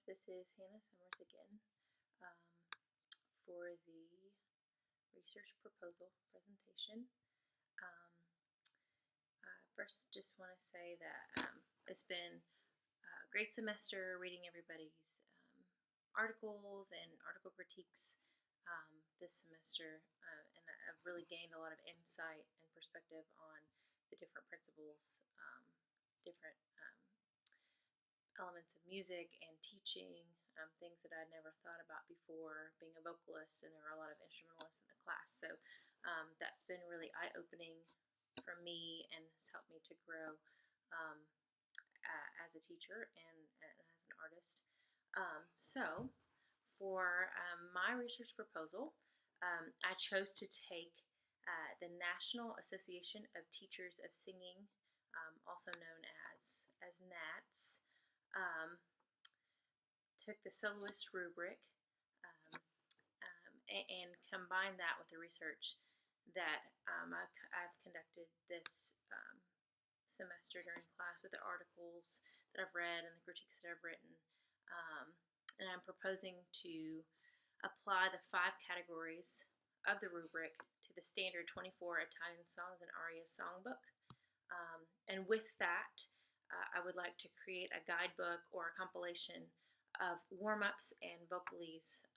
This is Hannah Summers again um, for the research proposal presentation. Um, First, just want to say that it's been a great semester reading everybody's articles and article critiques this semester, and I've really gained a lot of insight and perspective on the different principles, different elements of music and teaching, things that I'd never thought about before, being a vocalist, and there were a lot of instrumentalists in the class. So that's been really eye-opening for me and has helped me to grow um, as a teacher and as an artist. So for my research proposal, I chose to take the National Association of Teachers of Singing, also known as NATS, um, took the soloist rubric and combined that with the research that I've conducted this semester during class with the articles that I've read and the critiques that I've written. And I'm proposing to apply the 5 categories of the rubric to the standard 24 Italian songs and arias songbook. And with that, I would like to create a guidebook or a compilation of warm-ups and vocalese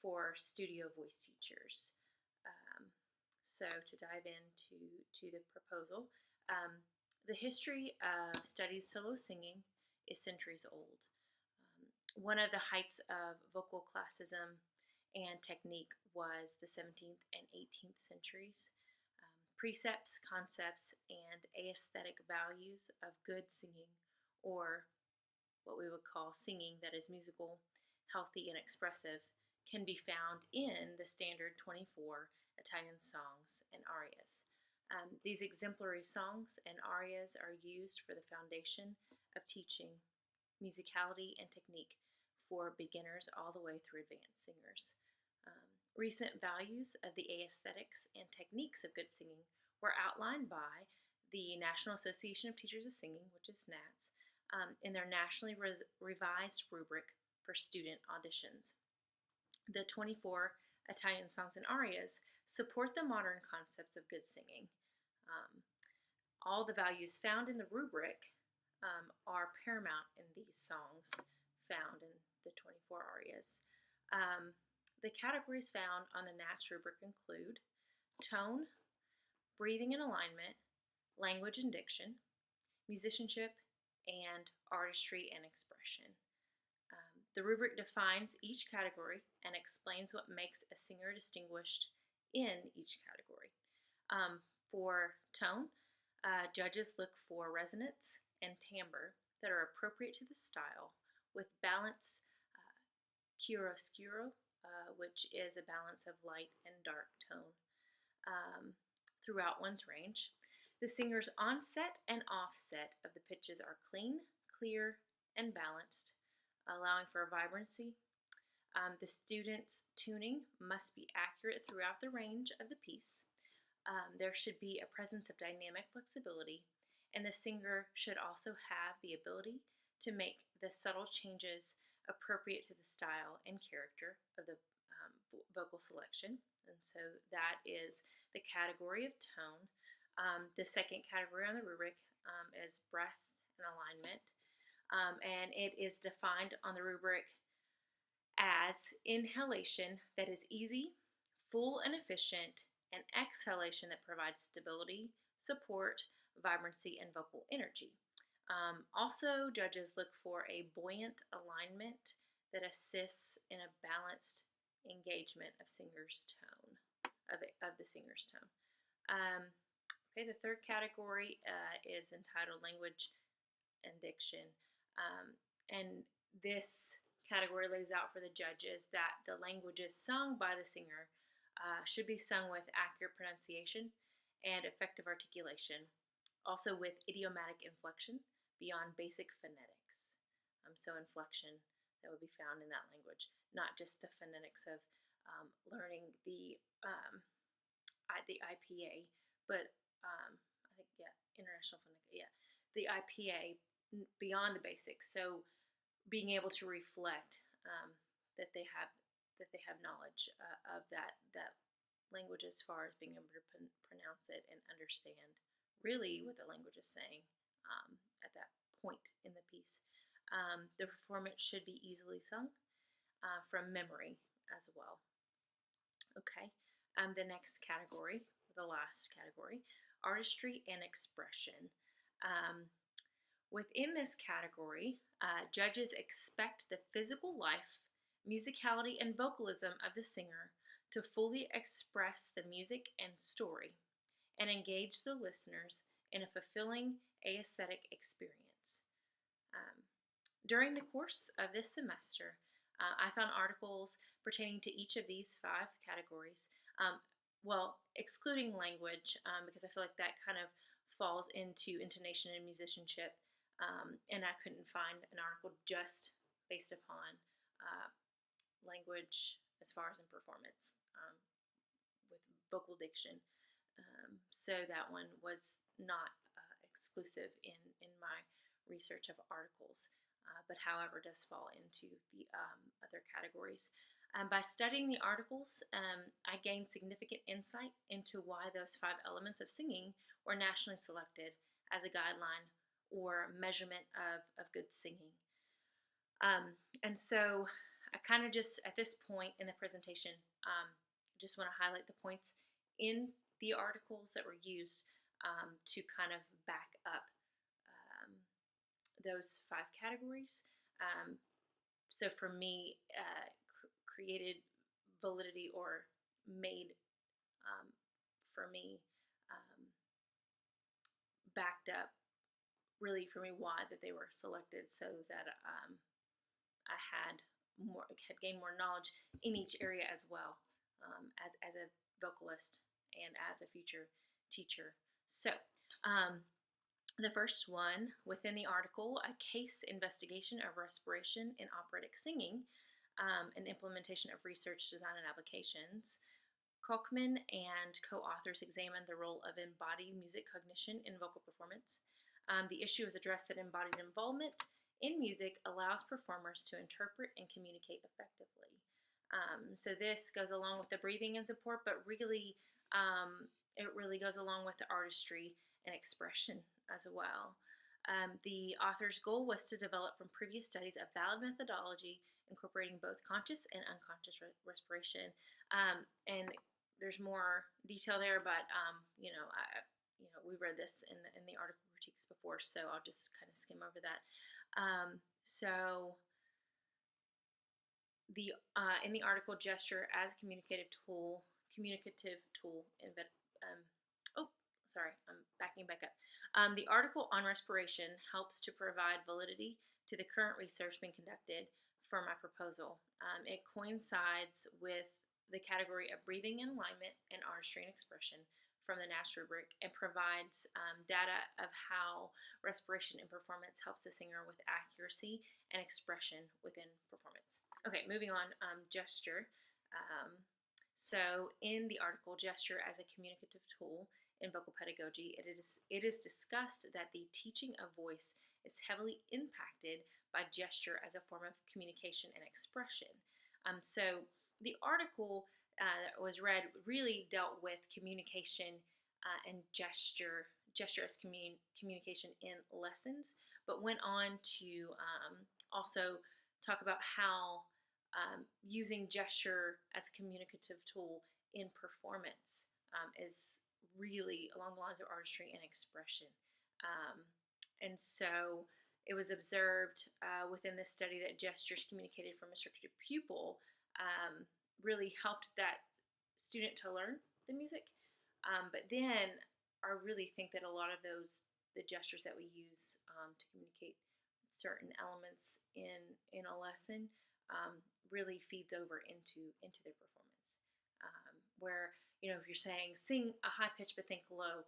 for studio voice teachers. So to dive into the proposal, the history of studied solo singing is centuries old. One of the heights of vocal classism and technique was the 17th and 18th centuries. Precepts, concepts, and aesthetic values of good singing, or what we would call singing that is musical, healthy, and expressive, can be found in the standard 24 Italian songs and arias. These exemplary songs and arias are used for the foundation of teaching musicality and technique for beginners all the way through advanced singers. Recent values of the aesthetics and techniques of good singing were outlined by the National Association of Teachers of Singing, which is NATS, in their nationally revised rubric for student auditions. The 24 Italian songs and arias support the modern concepts of good singing. All the values found in the rubric are paramount in these songs found in the 24 arias. The categories found on the NATS rubric include tone, breathing and alignment, language and diction, musicianship, and artistry and expression. The rubric defines each category and explains what makes a singer distinguished in each category. For tone, judges look for resonance and timbre that are appropriate to the style, with balance, chiaroscuro, which is a balance of light and dark tone throughout one's range. The singer's onset and offset of the pitches are clean, clear, and balanced, allowing for vibrancy. The student's tuning must be accurate throughout the range of the piece. There should be a presence of dynamic flexibility, and the singer should also have the ability to make the subtle changes appropriate to the style and character of the vocal selection. And so that is the category of tone. The second category on the rubric is breath and alignment, and it is defined on the rubric as inhalation that is easy, full, and efficient, and exhalation that provides stability, support, vibrancy, and vocal energy. Also, judges look for a buoyant alignment that assists in a balanced engagement of singer's tone, of the singer's tone. Okay, the third category is entitled language and diction, and this category lays out for the judges that the languages sung by the singer should be sung with accurate pronunciation and effective articulation, also with idiomatic inflection beyond basic phonetics. So inflection that would be found in that language, not just the phonetics of learning the IPA, but I think, yeah, International Phonetic, yeah, the IPA beyond the basics. So being able to reflect that they have knowledge of that language, as far as being able to pronounce it and understand really what the language is saying at that point in the piece. The performance should be easily sung from memory as well. Okay, the next category, the last category, artistry and expression. Um, Within this category, judges expect the physical life, musicality, and vocalism of the singer to fully express the music and story and engage the listeners in a fulfilling aesthetic experience. Um, During the course of this semester, I found articles pertaining to each of these 5 categories. Um, well, excluding language, because I feel like that kind of falls into intonation and musicianship, and I couldn't find an article just based upon uh, language as far as in performance with vocal diction. So that one was not exclusive in my research of articles, but however does fall into the other categories. By studying the articles, I gained significant insight into why those 5 elements of singing were nationally selected as a guideline or measurement of good singing. And so I kind of just, at this point in the presentation, just want to highlight the points in the articles that were used to kind of back up those 5 categories. So for me, created validity or made for me backed up really for me why that they were selected, so that I had gained more knowledge in each area as well, as a vocalist and as a future teacher. So the first one within the article, a case investigation of respiration in operatic singing, an implementation of research, design, and applications. Kochman and co-authors examined the role of embodied music cognition in vocal performance. The issue is addressed that embodied involvement in music allows performers to interpret and communicate effectively. So this goes along with the breathing and support, but really, it really goes along with the artistry and expression as well. The author's goal was to develop from previous studies a valid methodology incorporating both conscious and unconscious respiration. And there's more detail there, but we read this in the article critiques before, so I'll just kind of skim over that. So the in the article, gesture as a communicative tool. Sorry, I'm backing back up. The article on respiration helps to provide validity to the current research being conducted for my proposal. It coincides with the category of breathing in alignment and artistry and expression from the NASH rubric, and provides data of how respiration in performance helps the singer with accuracy and expression within performance. Okay, moving on, gesture. So in the article, gesture as a communicative tool in vocal pedagogy, it is discussed that the teaching of voice is heavily impacted by gesture as a form of communication and expression. So the article that was read really dealt with communication and gesture as communication in lessons, but went on to also talk about how using gesture as a communicative tool in performance is really along the lines of artistry and expression. And so it was observed within this study that gestures communicated from instructor to pupil really helped that student to learn the music. But then I really think that a lot of the gestures that we use to communicate certain elements in a lesson really feeds over into their performance. Where, if you're saying sing a high pitch but think low,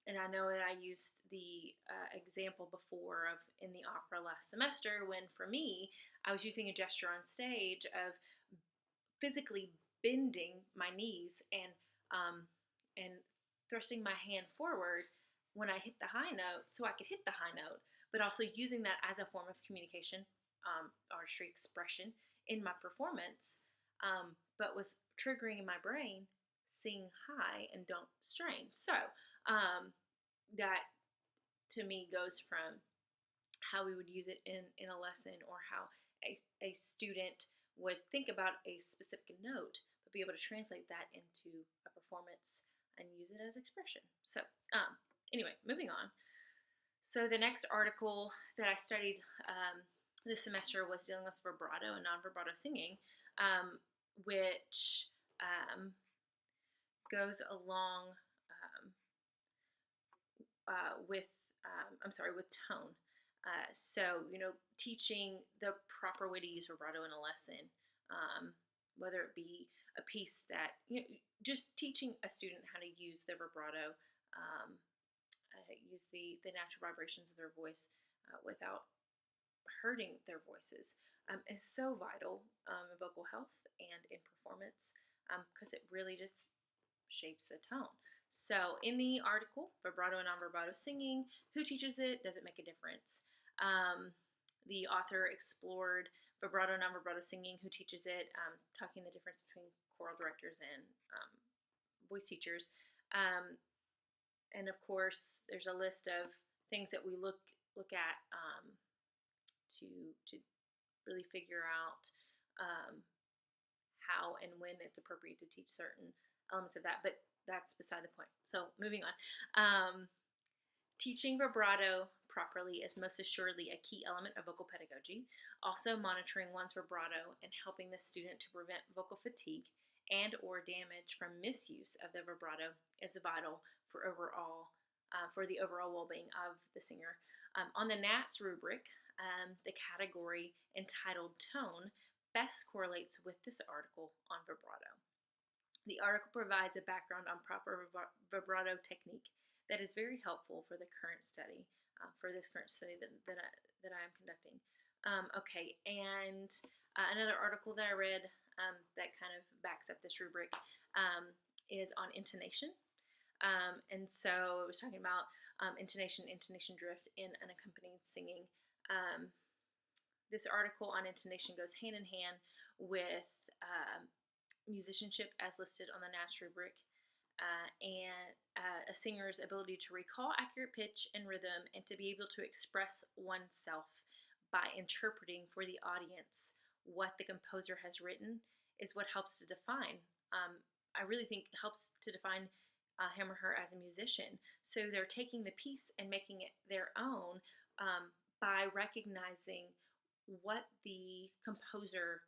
and I know that I used the example before of in the opera last semester, when for me I was using a gesture on stage of physically bending my knees and thrusting my hand forward when I hit the high note, so I could hit the high note, but also using that as a form of communication artistry expression in my performance, but was triggering in my brain, sing high and don't strain. So that to me goes from how we would use it in a lesson, or how a student would think about a specific note, but be able to translate that into a performance and use it as expression. So, anyway, moving on. So, the next article that I studied this semester was dealing with vibrato and non vibrato singing, which goes along with with tone. So, teaching the proper way to use vibrato in a lesson, whether it be a piece that, just teaching a student how to use their vibrato, use the natural vibrations of their voice without hurting their voices, is so vital in vocal health and in performance, because it really just shapes the tone. So, in the article, vibrato and non-vibrato singing, who teaches it? Does it make a difference? The author explored vibrato and non-vibrato singing, who teaches it, talking the difference between choral directors and voice teachers. And of course, there's a list of things that we look at to really figure out how and when it's appropriate to teach certain elements of that. But that's beside the point. So, moving on. Teaching vibrato properly is most assuredly a key element of vocal pedagogy. Also, monitoring one's vibrato and helping the student to prevent vocal fatigue and or damage from misuse of the vibrato is vital for the overall well-being of the singer. On the NATS rubric, the category entitled Tone best correlates with this article on vibrato. The article provides a background on proper vibrato technique that is very helpful for the current study, that I am conducting. Okay, and another article that I read that kind of backs up this rubric is on intonation. And so it was talking about intonation drift in unaccompanied singing. This article on intonation goes hand in hand with musicianship as listed on the NATS rubric, and a singer's ability to recall accurate pitch and rhythm and to be able to express oneself by interpreting for the audience what the composer has written is what helps to define. I really think helps to define him or her as a musician. So they're taking the piece and making it their own by recognizing what the composer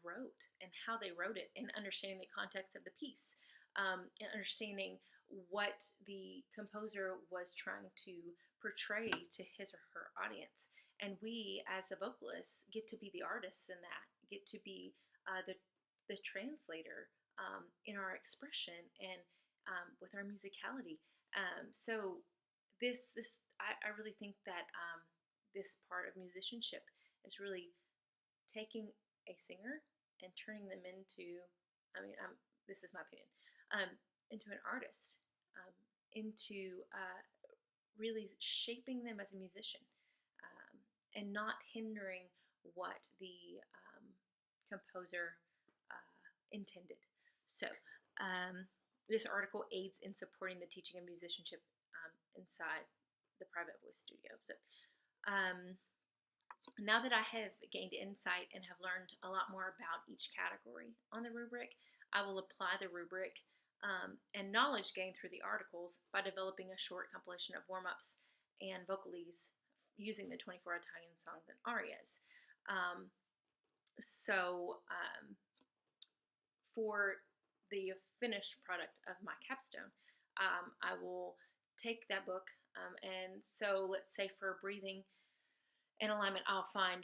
wrote and how they wrote it, and understanding the context of the piece, and understanding what the composer was trying to portray to his or her audience. And we, as the vocalists, get to be the artists in that, get to be the translator in our expression and with our musicality. So I really think that this part of musicianship is really taking a singer and turning them into, this is my opinion, into an artist, into really shaping them as a musician, and not hindering what the composer intended. So, this article aids in supporting the teaching of musicianship inside the private voice studio. So, now that I have gained insight and have learned a lot more about each category on the rubric, I will apply the rubric and knowledge gained through the articles by developing a short compilation of warm-ups and vocalese using the 24 Italian songs and arias. For the finished product of my capstone, I will take that book, and so let's say for breathing and alignment, I'll find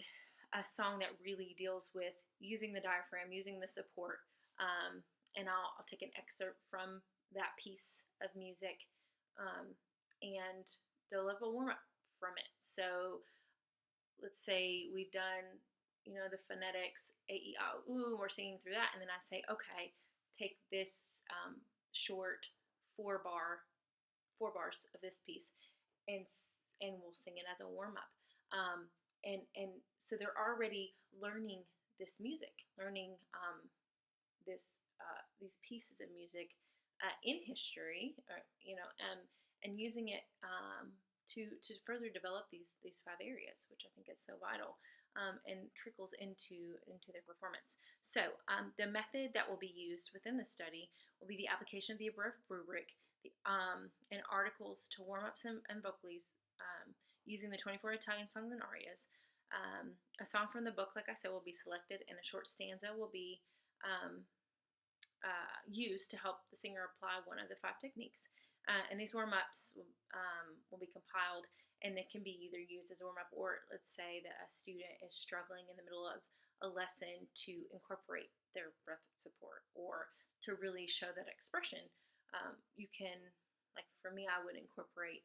a song that really deals with using the diaphragm, using the support, and I'll take an excerpt from that piece of music and develop a warm-up from it. So let's say we've done, the phonetics, A, E, I, O, U, we're singing through that, and then I say, okay, take this short 4 bars of this piece, and we'll sing it as a warm-up. And So they're already learning this music, learning these pieces of music in history, and using it to further develop these 5 areas, which I think is so vital, and trickles into their performance. So the method that will be used within the study will be the application of the above rubric, and articles to warm ups and vocalises, using the 24 Italian songs and arias. A song from the book, like I said, will be selected, and a short stanza will be um, used to help the singer apply one of the 5 techniques. And these warm-ups will be compiled, and they can be either used as a warm-up, or let's say that a student is struggling in the middle of a lesson to incorporate their breath support or to really show that expression. You can, like for me, I would incorporate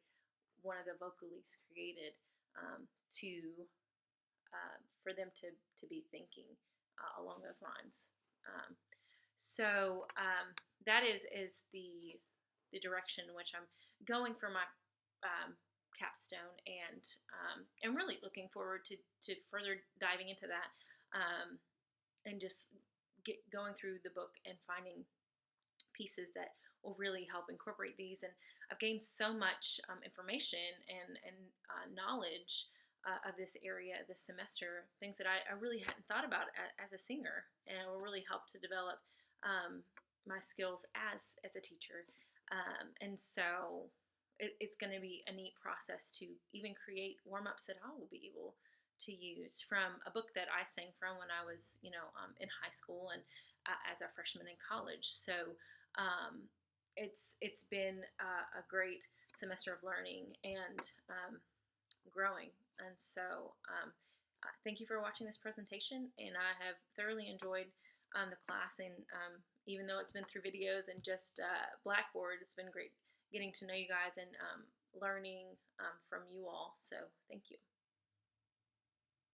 one of the vocalises created to for them to be thinking along those lines. So that is the direction in which I'm going for my capstone, and really looking forward to further diving into that, and just going through the book and finding pieces that will really help incorporate these. And I've gained so much information and knowledge of this area this semester, things that I really hadn't thought about as a singer, and it will really help to develop my skills as a teacher. And so it's going to be a neat process to even create warm-ups that I will be able to use from a book that I sang from when I was, in high school and as a freshman in college. So it's been a great semester of learning and growing. And so thank you for watching this presentation, and I have thoroughly enjoyed the class. And even though it's been through videos and just Blackboard, it's been great getting to know you guys and learning from you all. So thank you.